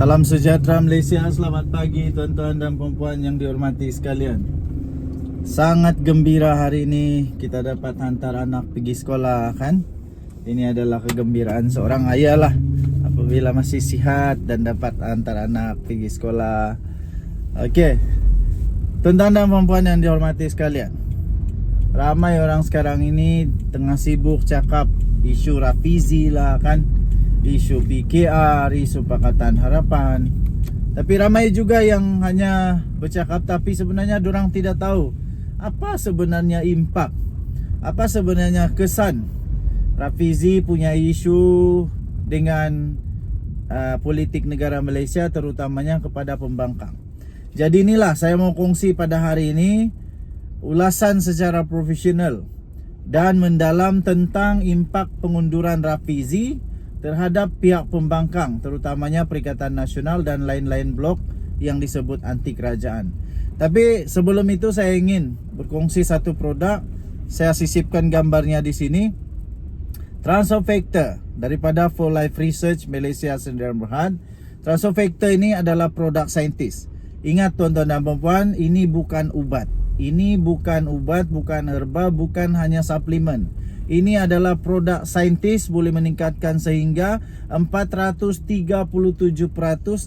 Salam sejahtera Malaysia, selamat pagi tuan-tuan dan puan-puan yang dihormati sekalian. Sangat gembira hari ini kita dapat hantar anak pergi sekolah kan. Ini adalah kegembiraan seorang ayah lah apabila masih sihat dan dapat hantar anak pergi sekolah. Okey, tuan-tuan dan puan-puan yang dihormati sekalian, ramai orang sekarang ini tengah sibuk cakap isu Rafizi lah kan, isu PKR, isu Pakatan Harapan. Tapi ramai juga yang hanya bercakap tapi sebenarnya dorang tidak tahu apa sebenarnya impak, apa sebenarnya kesan Rafizi punya isu dengan politik negara Malaysia, terutamanya kepada pembangkang. Jadi inilah saya mau kongsi pada hari ini ulasan secara profesional dan mendalam tentang impak pengunduran Rafizi terhadap pihak pembangkang, terutamanya Perikatan Nasional dan lain-lain blok yang disebut anti kerajaan. Tapi sebelum itu saya ingin berkongsi satu produk. Saya sisipkan gambarnya di sini. Transofactor daripada For Life Research Malaysia Sdn Bhd. Transofactor ini adalah produk saintis. Ingat tuan-tuan dan puan-puan, ini bukan ubat. Ini bukan ubat, bukan herba, bukan hanya suplemen. Ini adalah produk saintis, boleh meningkatkan sehingga 437%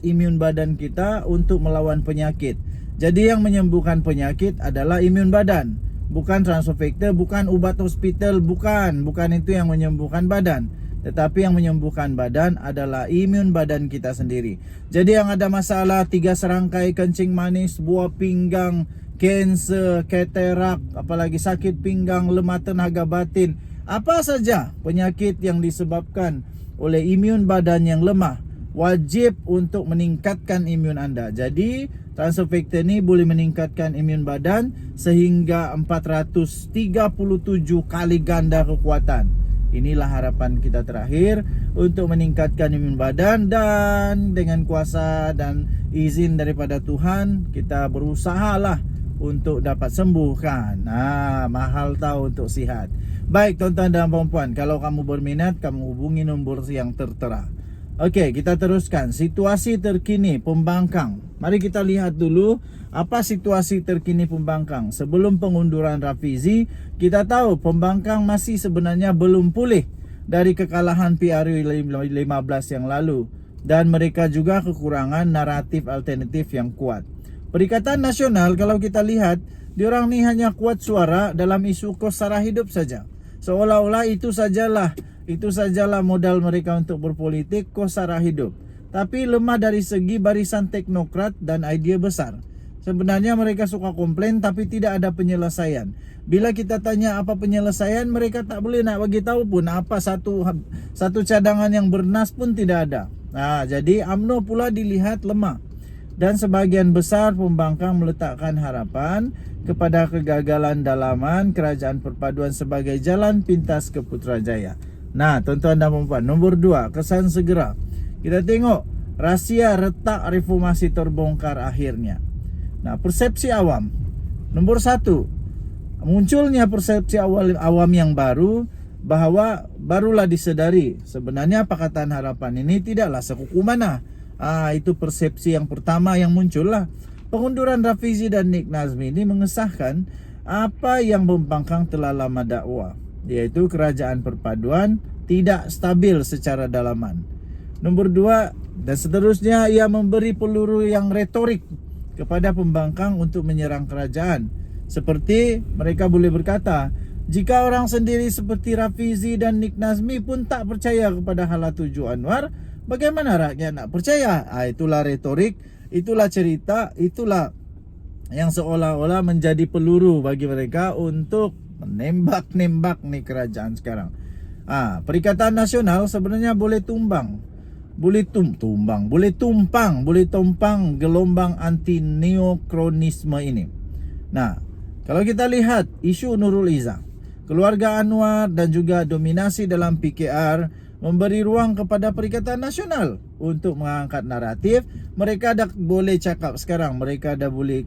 imun badan kita untuk melawan penyakit. Jadi yang menyembuhkan penyakit adalah imun badan, bukan transofactor, bukan ubat hospital, bukan itu yang menyembuhkan badan. Tetapi yang menyembuhkan badan adalah imun badan kita sendiri. Jadi yang ada masalah 3 serangkai kencing manis, buah pinggang, kanser, katarak, apalagi sakit pinggang, lemah tenaga batin, apa saja penyakit yang disebabkan oleh imun badan yang lemah, wajib untuk meningkatkan imun anda. Jadi Transofactor ini boleh meningkatkan imun badan sehingga 437 kali ganda kekuatan. Inilah harapan kita terakhir untuk meningkatkan imun badan, dan dengan kuasa dan izin daripada Tuhan kita berusahalah untuk dapat sembuhkan. Mahal tahu untuk sihat. Baik tuan-tuan dan puan-puan, kalau kamu berminat, kamu hubungi nombor yang tertera. Okey, kita teruskan. Situasi terkini pembangkang. Mari kita lihat dulu apa situasi terkini pembangkang. Sebelum pengunduran Rafizi, kita tahu pembangkang masih sebenarnya belum pulih dari kekalahan PRU 15 yang lalu, dan mereka juga kekurangan naratif alternatif yang kuat. Perikatan Nasional, kalau kita lihat, diorang ni hanya kuat suara dalam isu kos sara hidup saja. Seolah-olah itu sajalah modal mereka untuk berpolitik, kos sara hidup. Tapi lemah dari segi barisan teknokrat dan idea besar. Sebenarnya mereka suka komplain tapi tidak ada penyelesaian. Bila kita tanya apa penyelesaian, mereka tak boleh nak bagi tahu pun apa satu cadangan yang bernas pun tidak ada. Jadi UMNO pula dilihat lemah. Dan sebagian besar pembangkang meletakkan harapan kepada kegagalan dalaman Kerajaan Perpaduan sebagai jalan pintas ke Putrajaya. Tuan-tuan dan puan-puan, nombor 2, kesan segera. Kita tengok rahsia retak reformasi terbongkar akhirnya. Persepsi awam. Nombor 1, munculnya persepsi awam yang baru bahawa barulah disedari sebenarnya Pakatan Harapan ini tidaklah sekuku mana. Itu persepsi yang pertama yang muncul lah. Pengunduran Rafizi dan Nik Nazmi ini mengesahkan apa yang pembangkang telah lama dakwa, yaitu Kerajaan Perpaduan tidak stabil secara dalaman. Nombor 2, dan seterusnya, ia memberi peluru yang retorik kepada pembangkang untuk menyerang kerajaan. Seperti mereka boleh berkata, jika orang sendiri seperti Rafizi dan Nik Nazmi pun tak percaya kepada Hala Tuju Anwar, bagaimana rakyat nak percaya? Itulah retorik, itulah cerita, itulah yang seolah-olah menjadi peluru bagi mereka untuk menembak-nembak ni kerajaan sekarang. Perikatan Nasional sebenarnya boleh boleh tumpang gelombang anti neokronisme ini. Kalau kita lihat isu Nurul Izzah, keluarga Anwar dan juga dominasi dalam PKR memberi ruang kepada Perikatan Nasional untuk mengangkat naratif. Mereka dah boleh cakap sekarang, mereka dah boleh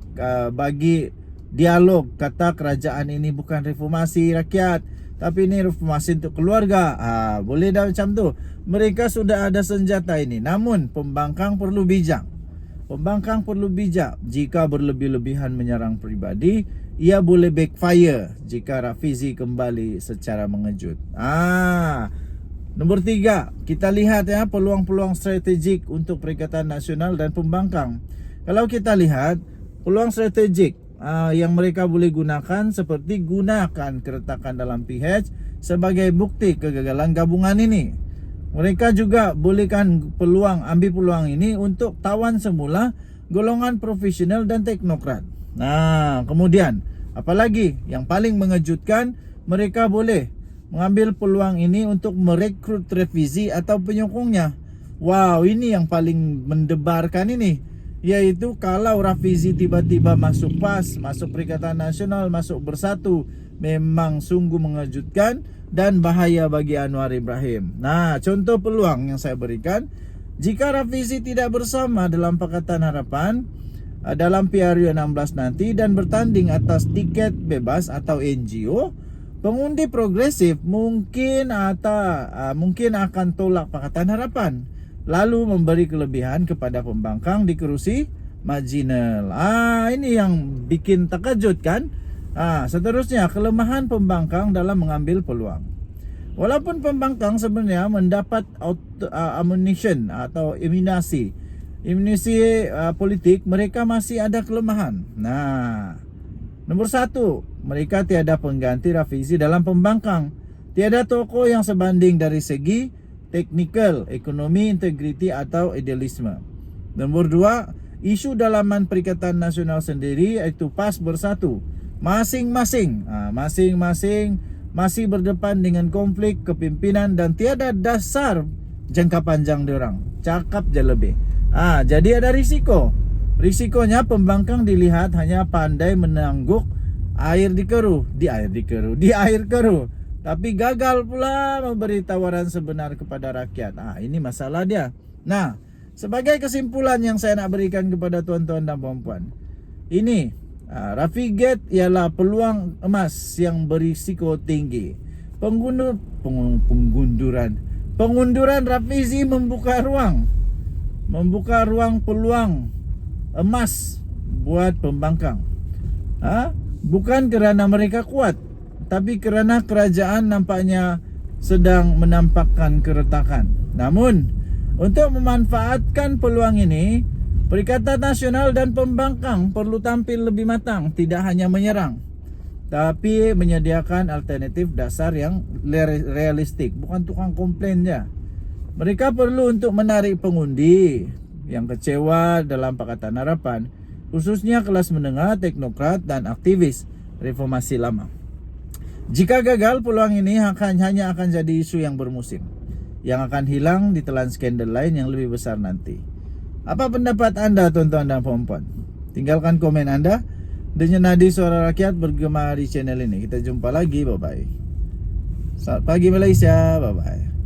bagi dialog, kata kerajaan ini bukan reformasi rakyat, tapi ini reformasi untuk keluarga. Boleh dah macam tu. Mereka sudah ada senjata ini. Namun pembangkang perlu bijak. Pembangkang perlu bijak. Jika berlebih-lebihan menyerang pribadi, ia boleh backfire jika Rafizi kembali secara mengejut. Nombor 3, kita lihat ya peluang-peluang strategik untuk Perikatan Nasional dan pembangkang. Kalau kita lihat peluang strategik yang mereka boleh gunakan seperti gunakan keretakan dalam PH sebagai bukti kegagalan gabungan ini. Mereka juga bolehkan ambil peluang ini untuk tawan semula golongan profesional dan teknokrat. Kemudian apalagi yang paling mengejutkan, mereka boleh mengambil peluang ini untuk merekrut Rafizi atau penyokongnya. Wow, ini yang paling mendebarkan ini, yaitu kalau Rafizi tiba-tiba masuk PAS, masuk Perikatan Nasional, masuk Bersatu, memang sungguh mengejutkan dan bahaya bagi Anwar Ibrahim. Contoh peluang yang saya berikan, jika Rafizi tidak bersama dalam Pakatan Harapan dalam PRU 16 nanti dan bertanding atas tiket bebas atau NGO, pengundi progresif mungkin akan tolak Pakatan Harapan, lalu memberi kelebihan kepada pembangkang di kerusi marginal. Ini yang bikin terkejut kan. Seterusnya, kelemahan pembangkang dalam mengambil peluang. Walaupun pembangkang sebenarnya mendapat ammunition atau imunisi politik, mereka masih ada kelemahan. Nombor 1, mereka tiada pengganti Rafizi dalam pembangkang. Tiada tokoh yang sebanding dari segi teknikal, ekonomi, integriti atau idealisme. Nombor 2, isu dalaman Perikatan Nasional sendiri iaitu PAS Bersatu. Masing-masing masih berdepan dengan konflik kepimpinan dan tiada dasar jangka panjang diorang. Cakap je lebih. Jadi ada risiko. Risikonya pembangkang dilihat hanya pandai menangguk air keruh, tapi gagal pula memberi tawaran sebenar kepada rakyat. Ini masalah dia. Sebagai kesimpulan yang saya nak berikan kepada tuan-tuan dan puan-puan, ini Rafizi ialah peluang emas yang berisiko tinggi. Pengunduran Rafizi membuka ruang peluang emas buat pembangkang. Bukan kerana mereka kuat, tapi kerana kerajaan nampaknya sedang menampakkan keretakan. Namun, untuk memanfaatkan peluang ini, Perikatan Nasional dan pembangkang perlu tampil lebih matang, tidak hanya menyerang, tapi menyediakan alternatif dasar yang realistik, bukan tukang komplain je. Mereka perlu untuk menarik pengundi yang kecewa dalam Pakatan Harapan, khususnya kelas menengah, teknokrat dan aktivis reformasi lama. Jika gagal, peluang ini hanya akan jadi isu yang bermusim, yang akan hilang ditelan skandal lain yang lebih besar nanti. Apa pendapat anda, tuan-tuan dan puan-puan? Tinggalkan komen anda. Denyut nadi suara rakyat bergema di channel ini. Kita jumpa lagi, bye-bye. Selamat pagi Malaysia, bye-bye.